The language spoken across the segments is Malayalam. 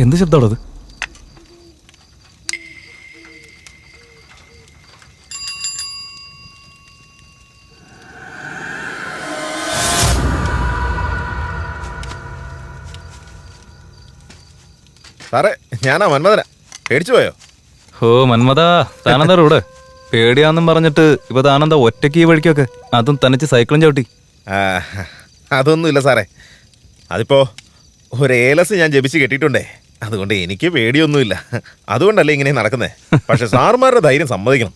എന്ത് ശബ്ദമാണത്? സാറേ, ഞാനാ മന്മഥനാ. പേടിച്ചു പോയോ? ഓ മന്മഥ, താനെന്താ റോഡ് പേടിയാന്നും പറഞ്ഞിട്ട് ഇപ്പൊ താനെന്താ ഒറ്റയ്ക്ക് ഈ വഴിക്കൊക്കെ, അതും തനിച്ച് സൈക്കിളും ചവിട്ടി? അതൊന്നുമില്ല സാറേ. അതിപ്പോ ഒരു ഏലസ് ഞാൻ ജപിച്ച് കെട്ടിയിട്ടുണ്ടേ, അതുകൊണ്ട് എനിക്ക് പേടിയൊന്നുമില്ല. അതുകൊണ്ടല്ലേ ഇങ്ങനെ നടക്കുന്നേ. പക്ഷെ സാറുമാരുടെ ധൈര്യം സമ്മതിക്കണം.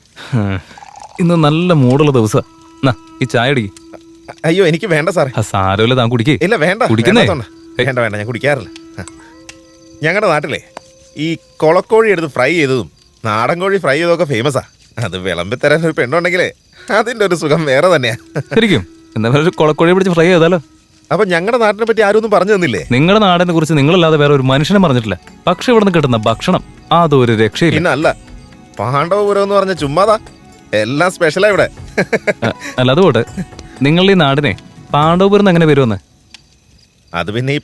ഇന്ന് നല്ല മൂടുള്ള ദിവസം. ഈ ചായ അടിക്ക്. അയ്യോ, എനിക്ക് വേണ്ട സാറേ. സാരമില്ല, താൻ കുടിക്കേ. ഇല്ല, വേണ്ട. കുടിക്കുന്നേ? വേണ്ട വേണ്ട, ഞാൻ കുടിക്കാറില്ല. ഞങ്ങളുടെ നാട്ടിലെ ഈ കൊളക്കോഴി എടുത്ത് ഫ്രൈ ചെയ്തതും നാടൻ കോഴി ഫ്രൈ ചെയ്തതൊക്കെ ഫേമസാ. അത് വിളമ്പിത്തരാൻ ഒരു പെണ്ണുണ്ടെങ്കിലേ അതിന്റെ ഒരു സുഖം വേറെ തന്നെയാ. ശരിക്കും എന്താ ഒരു കൊളക്കോഴി പിടിച്ച് ഫ്രൈ ചെയ്താലോ? അപ്പൊ ഞങ്ങളുടെ നാട്ടിനെ പറ്റി ആരും ഒന്നും പറഞ്ഞു തന്നില്ലേ? നിങ്ങളുടെ നാടിനെ കുറിച്ച് നിങ്ങളല്ലാതെ വേറെ ഒരു മനുഷ്യനെ പറഞ്ഞിട്ടില്ല. പക്ഷെ ഇവിടെ നിന്ന് കിട്ടുന്ന ഭക്ഷണം അതൊരു രക്ഷയില്ല. പിന്നല്ല, പാണ്ഡവപുരം എന്ന് പറഞ്ഞ ചുമ്മാതാ, എല്ലാം സ്പെഷ്യലാ ഇവിടെ. അല്ല, അതുകൊണ്ട് നിങ്ങളുടെ ഈ നാടിനെ പാണ്ഡവപുരം എങ്ങനെ വരുമെന്ന്? അത് പിന്നെ ഈ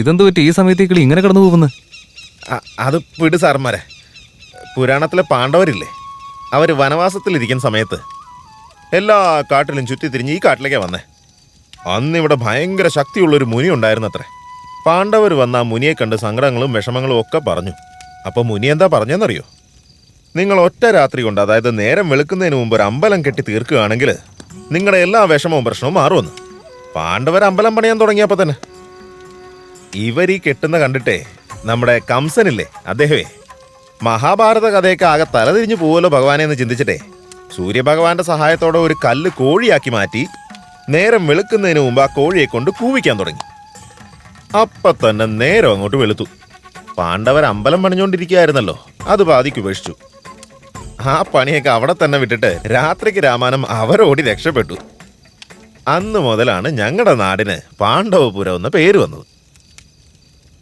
ഇതെന്ത് പറ്റി ഈ സമയത്തേക്ക് ഇങ്ങനെ കടന്നു പോകുന്നു? അത് വിട് സാറന്മാരെ. പുരാണത്തിലെ പാണ്ഡവരില്ലേ, അവർ വനവാസത്തിലിരിക്കുന്ന സമയത്ത് എല്ലാ കാട്ടിലും ചുറ്റിത്തിരിഞ്ഞ് ഈ കാട്ടിലേക്കാണ് വന്നേ. അന്നിവിടെ ഭയങ്കര ശക്തിയുള്ളൊരു മുനി ഉണ്ടായിരുന്നത്രേ. പാണ്ഡവർ വന്ന ആ മുനിയെ കണ്ട് സങ്കടങ്ങളും വിഷമങ്ങളും ഒക്കെ പറഞ്ഞു. അപ്പോൾ മുനി എന്താ പറഞ്ഞെന്നറിയോ? നിങ്ങൾ ഒറ്റ രാത്രി കൊണ്ട്, അതായത് നേരം വെളുക്കുന്നതിന് മുമ്പ് ഒരു അമ്പലം കെട്ടി തീർക്കുകയാണെങ്കിൽ നിങ്ങളുടെ എല്ലാ വിഷമവും പ്രശ്നവും മാറുമെന്ന്. പാണ്ഡവർ അമ്പലം പണിയാൻ തുടങ്ങിയപ്പോൾ തന്നെ ഇവർ ഈ കെട്ടുന്ന കണ്ടിട്ടേ നമ്മുടെ കംസനില്ലേ, അദ്ദേഹമേ മഹാഭാരത കഥയൊക്കെ ആകെ തലതിരിഞ്ഞു പോവല്ലോ ഭഗവാനെ എന്ന് ചിന്തിച്ചിട്ടേ സൂര്യഭഗവാന്റെ സഹായത്തോടെ ഒരു കല്ല് കോഴിയാക്കി മാറ്റി നേരം വെളുക്കുന്നതിന് മുമ്പ് ആ കോഴിയെ കൊണ്ട് കൂവിക്കാൻ തുടങ്ങി. അപ്പൊ തന്നെ നേരം അങ്ങോട്ട് വെളുത്തു. പാണ്ഡവർ അമ്പലം പണിഞ്ഞുകൊണ്ടിരിക്കുകയായിരുന്നല്ലോ, അത് പാതിക്ക് ഉപേക്ഷിച്ചു. ആ പണിയൊക്കെ അവിടെ തന്നെ വിട്ടിട്ട് രാത്രിക്ക് രാമാനം അവരോടി രക്ഷപ്പെട്ടു. അന്ന് മുതലാണ് ഞങ്ങളുടെ നാടിന് പാണ്ഡവപുരം എന്ന പേര് വന്നത്.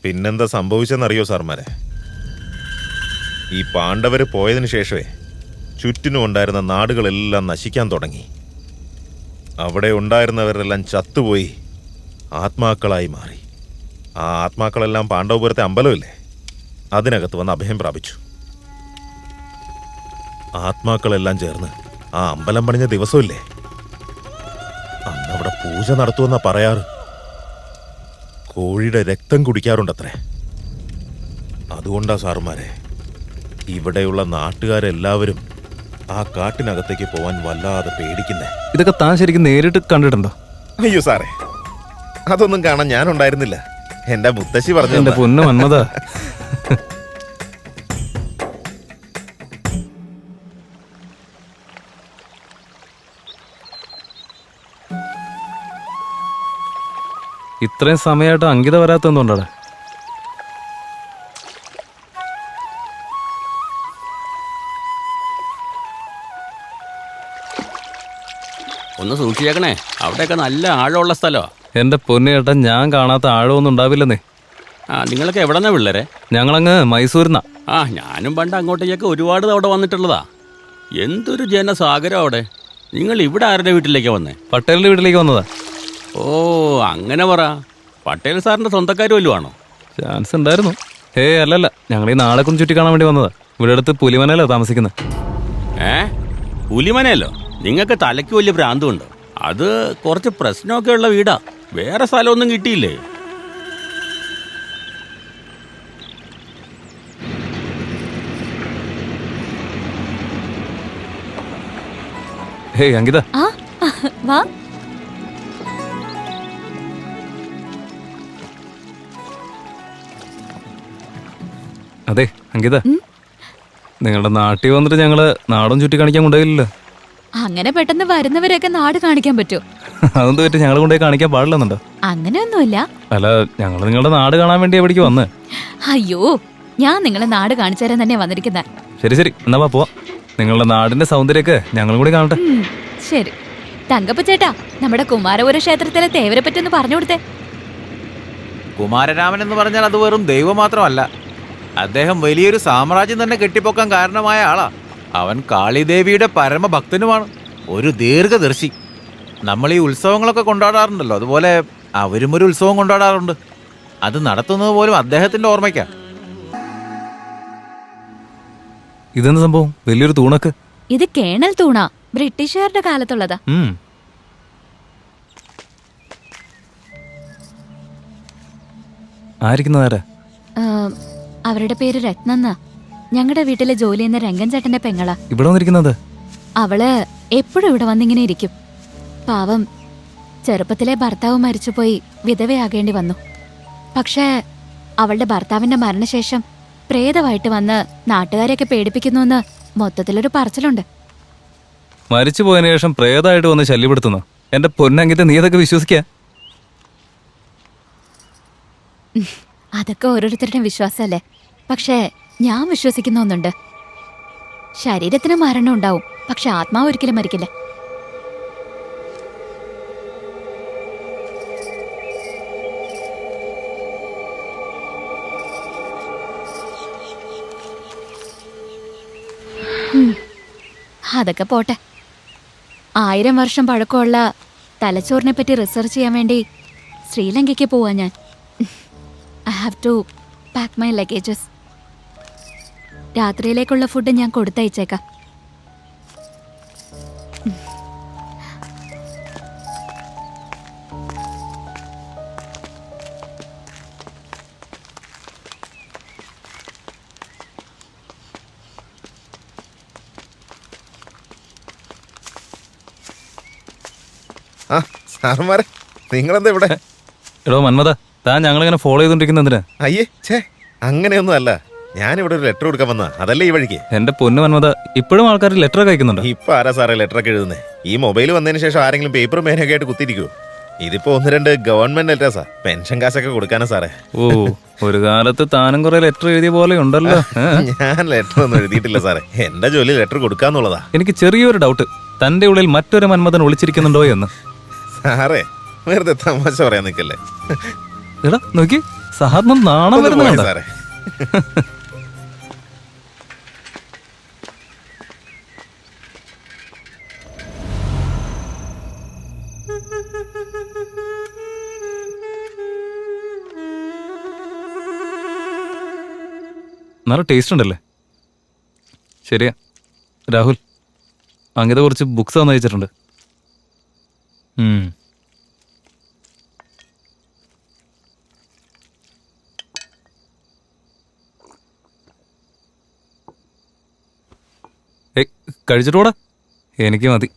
പിന്നെന്താ സംഭവിച്ചെന്നറിയോ സാർമാരെ? ഈ പാണ്ഡവര് പോയതിനു ശേഷമേ ചുറ്റിനും ഉണ്ടായിരുന്ന നാടുകളെല്ലാം നശിക്കാൻ തുടങ്ങി. അവിടെ ഉണ്ടായിരുന്നവരെല്ലാം ചത്തുപോയി ആത്മാക്കളായി മാറി. ആ ആത്മാക്കളെല്ലാം പാണ്ഡവപുരത്തെ അമ്പലമില്ലേ, അതിനകത്ത് വന്ന് അഭയം പ്രാപിച്ചു. ആത്മാക്കളെല്ലാം ചേർന്ന് ആ അമ്പലം പണിഞ്ഞ ദിവസമില്ലേ, അന്നവിടെ പൂജ നടത്തുമെന്നാ പറയാറ്. കോഴിയുടെ രക്തം കുടിക്കാറുണ്ടത്രേ. അതുകൊണ്ടാ സാറുമാരെ ഇവിടെയുള്ള നാട്ടുകാരെല്ലാവരും ആ കാട്ടിനകത്തേക്ക് പോവാൻ വല്ലാതെ പേടിക്കുന്നേ. ഇതൊക്കെ താൻ ശരിക്കും നേരിട്ട് കണ്ടിട്ടുണ്ടോ? അയ്യോ സാറേ, അതൊന്നും കാണാൻ ഞാനുണ്ടായിരുന്നില്ല. എന്റെ മുത്തശ്ശി പറഞ്ഞു. എന്റെ പൊന്നു മന്മഥ, ഇത്രയും സമയമായിട്ട് അങ്കിത വരാത്തെന്തുകൊണ്ടാണ്? ഒന്ന് സൂക്ഷിച്ചേക്കണേ, അവിടെയൊക്കെ നല്ല ആഴമുള്ള സ്ഥലമാണ്. എന്റെ പൊന്നേട്ടാ, ഞാൻ കാണാത്ത ആഴമൊന്നും ഉണ്ടാവില്ലെന്നേ. നിങ്ങളൊക്കെ എവിടെന്നാ പിള്ളേരെ? ഞങ്ങളങ്ങ് മൈസൂരിന്നാ. ഞാനും പണ്ട് അങ്ങോട്ടേക്കൊക്കെ ഒരുപാട് തവണ വന്നിട്ടുള്ളതാ. എന്തൊരു ജനസാഗരം അവിടെ. നിങ്ങൾ ഇവിടെ ആരുടെ വീട്ടിലേക്കാണ് വന്നേ? പട്ടേലിന്റെ വീട്ടിലേക്ക് വന്നതാ. ഓ, അങ്ങനെ പറ. പട്ടേൽ സാറിന്റെ സ്വന്തക്കാർ വല്ലതും ആണോ? ചാൻസ് ഉണ്ടായിരുന്നു. അല്ലല്ല, ഞങ്ങൾ ഈ നാളെ കുറിച്ച് ചുറ്റി കാണാൻ വേണ്ടി വന്നതാ. ഇവിടെ അടുത്ത് പുലിമനയിലോ താമസിക്കുന്നത്. പുലിമനയല്ലോ? നിങ്ങൾക്ക് തലയ്ക്ക് വലിയ ഭ്രാന്തുണ്ട്. അത് കുറച്ച് പ്രശ്നമൊക്കെ ഉള്ള വീടാ. വേറെ സ്ഥലമൊന്നും കിട്ടിയില്ലേ? അങ്കിത, വാ. അതെ അങ്കിത, നിങ്ങളുടെ നാട്ടിൽ വന്നിട്ട് ഞങ്ങള് നാടും ചുറ്റി കാണിക്കാൻ കൊണ്ടുപോയില്ലല്ലോ. അങ്ങനെ പെട്ടെന്ന് വരുന്നവരെയൊക്കെ നാട് കാണിക്കാൻ പറ്റുമോ? അതൊന്നും പറ്റി ഞങ്ങൾ കൊണ്ടുപോയി കാണിക്കാൻ പാടില്ലെന്നുണ്ടോ? അങ്ങനെയൊന്നുമില്ല. അല്ല, ഞങ്ങൾ നിങ്ങളുടെ നാട് കാണാൻ വേണ്ടി എവിടേക്ക് വന്ന്? അയ്യോ, ഞാൻ നിങ്ങളെ നാട് കാണിച്ചു തരാൻ തന്നെ വന്നിരിക്കുന്നത്. ശരി ശരി, എന്നാ പോവാ. നിങ്ങളുടെ നാടിന്റെ സൗന്ദര്യമൊക്കെ ഞങ്ങളും കൂടി കാണട്ടെ. ശരി. തങ്കപ്പ ചേട്ടാ, നമ്മുടെ കുമാരപുര ക്ഷേത്രത്തിലെ തേവരെ പറ്റി ഒന്ന് പറഞ്ഞു കൊടുത്തേ. കുമാരരാമൻ എന്ന് പറഞ്ഞാൽ അത് വെറും ദൈവം മാത്രമല്ല, അദ്ദേഹം വലിയൊരു സാമ്രാജ്യം തന്നെ കെട്ടിപ്പൊക്കാൻ കാരണമായ ആളാ. അവൻ കാളിദേവിയുടെ പരമഭക്തനുമാണ്, ഒരു ദീർഘദർശി. നമ്മൾ ഈ ഉത്സവങ്ങളൊക്കെ കൊണ്ടാടാറുണ്ടല്ലോ, അതുപോലെ അവരും ഒരു ഉത്സവം കൊണ്ടാടാറുണ്ട്. അത് നടത്തുന്നത് പോലും അദ്ദേഹത്തിന്റെ ഓർമ്മയ്ക്കാ. ഇതെന്ത് സംഭവം? വലിയൊരു തൂണൊക്കെ. ഇത് കേണൽ തൂണ, ബ്രിട്ടീഷുകാരുടെ കാലത്തുള്ളതാ. ആയിരിക്കുന്നതാരാ? അവരുടെ പേര് രത്നന്ന. ഞങ്ങളുടെ വീട്ടിലെ ജോലി ചെയ്യുന്ന രംഗൻ ചേട്ടന്റെ പെങ്ങളാ. ഇവിടെ വന്നിരിക്കുന്നത്? അവള് എപ്പോഴും ഇവിടെ വന്നിങ്ങനെ ഇരിക്കും. പാവം, ചെറുപ്പത്തിലെ ഭർത്താവ് മരിച്ചുപോയി വിധവയാകേണ്ടി വന്നു. പക്ഷേ അവളുടെ ഭർത്താവിന്റെ മരണശേഷം പ്രേതമായിട്ട് വന്ന് നാട്ടുകാരെയൊക്കെ പേടിപ്പിക്കുന്നുവെന്ന് മൊത്തത്തിലൊരു പറച്ചിലുണ്ട്. മരിച്ചു പോയതിനു ശേഷം പ്രേതമായിട്ട് വന്ന് ശല്യപ്പെടുത്തുന്നു? എന്റെ പൊന്നങ്കിത്തെ നീ അതൊക്കെ വിശ്വസിക്കാ? അതൊക്കെ ഓരോരുത്തരുടെ വിശ്വാസമല്ലേ. പക്ഷേ ഞാൻ വിശ്വസിക്കുന്ന ഒന്നുണ്ട്. ശരീരത്തിന് മരണം ഉണ്ടാവും, പക്ഷെ ആത്മാവ് ഒരിക്കലും മരിക്കില്ല. അതൊക്കെ പോട്ടെ. 1000 വർഷം പഴക്കമുള്ള തലച്ചോറിനെ പറ്റി റിസർച്ച് ചെയ്യാൻ വേണ്ടി ശ്രീലങ്കയ്ക്ക് പോവാ ഞാൻ. I have to pack my luggages. രാത്രിയിലേക്കുള്ള ഫുഡ് ഞാൻ കൊടുത്തയച്ചേക്കാം. ആ സാറന്മാരെ, നിങ്ങളെന്താ ഇവിടെ? എടോ മന്മത, താൻ ഞങ്ങളിങ്ങനെ ഫോളോ ചെയ്തോണ്ടിരിക്കുന്നതിന്? അയ്യേ ഛേ, അങ്ങനെയൊന്നും അല്ല. ഞാനിവിടെ ഒരു ലെറ്റർ കൊടുക്കാൻ വന്ന അതല്ലേ ഈ വഴിക്ക്. എന്റെ പൊന്നു മന്മത, ഇപ്പോഴും ആൾക്കാർ ലെറ്റർ അയക്കുന്നുണ്ട്. ഇപ്പൊ ആരാ സാറേ ലെറ്റർ ഒക്കെ എഴുതുന്നേ? ഈ മൊബൈൽ വന്നതിന് ശേഷം ആരെങ്കിലും പേപ്പറും പേനൊക്കെ ആയിട്ട് കുത്തിരിക്കുവോ? ഇതിപ്പോ 1-2 ഗവൺമെന്റ് ലെറ്റേഴ്സാ. പെൻഷൻ കാശൊക്കെ കൊടുക്കാനാ സാറേ. ഓ, ഒരു കാലത്ത് താനും കുറെ ലെറ്റർ എഴുതിയ പോലെ ഉണ്ടല്ലോ. ഞാൻ ലെറ്റർ ഒന്നും എഴുതിയിട്ടില്ല സാറേ. എന്റെ ജോലി ലെറ്റർ കൊടുക്കാന്നുള്ളതാ. എനിക്ക് ചെറിയൊരു ഡൗട്ട്, തന്റെ ഉള്ളിൽ മറ്റൊരു മന്മഥൻ ഒളിച്ചിരിക്കുന്നുണ്ടോ എന്ന്. സാറേ വെറുതെ തമാശ പറയാൻ നിൽക്കല്ലേ. എടാ നോക്കി, സഹാത്മം നാണം ഒന്ന് പോയി വരുന്നുണ്ട്. സാറേ. നല്ല ടേസ്റ്റ് ഉണ്ടല്ലേ? ശരിയാ രാഹുൽ, അങ്ങിത കുറച്ച് ബുക്സ് തന്നു അയച്ചിട്ടുണ്ട്. കഴിച്ചിട്ടൂടാ? എനിക്ക് മതി.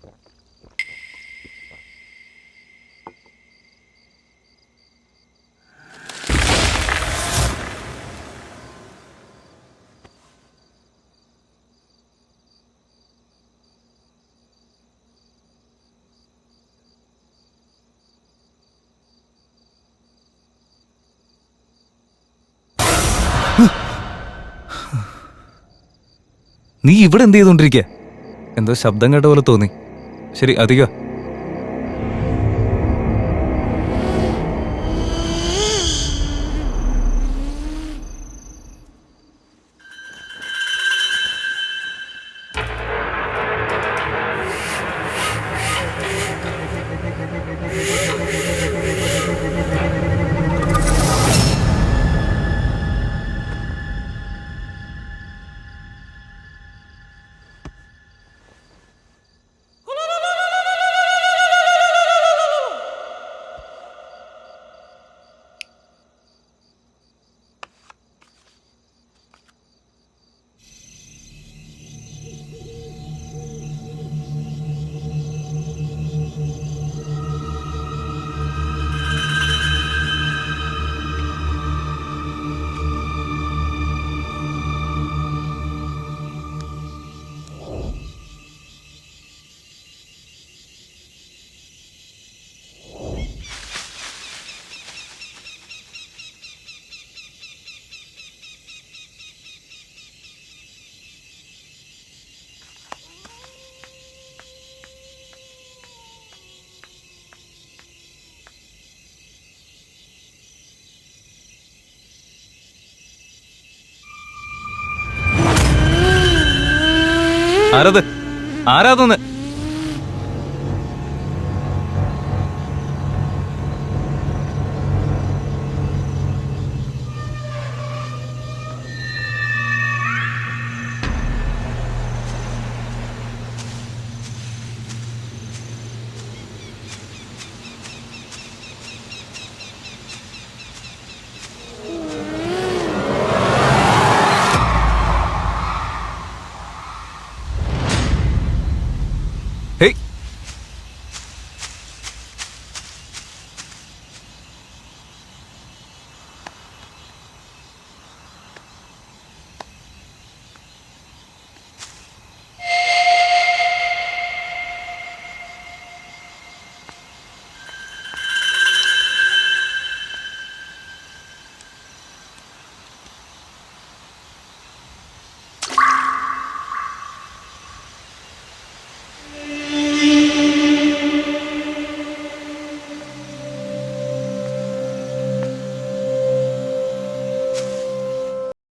നീ ഇവിടെ എന്ത് ചെയ്തോണ്ടിരിക്കുക? എന്തോ ശബ്ദം കേട്ട പോലെ തോന്നി. ശരി, അധികം ആരാത്? ആരാതെന്ന്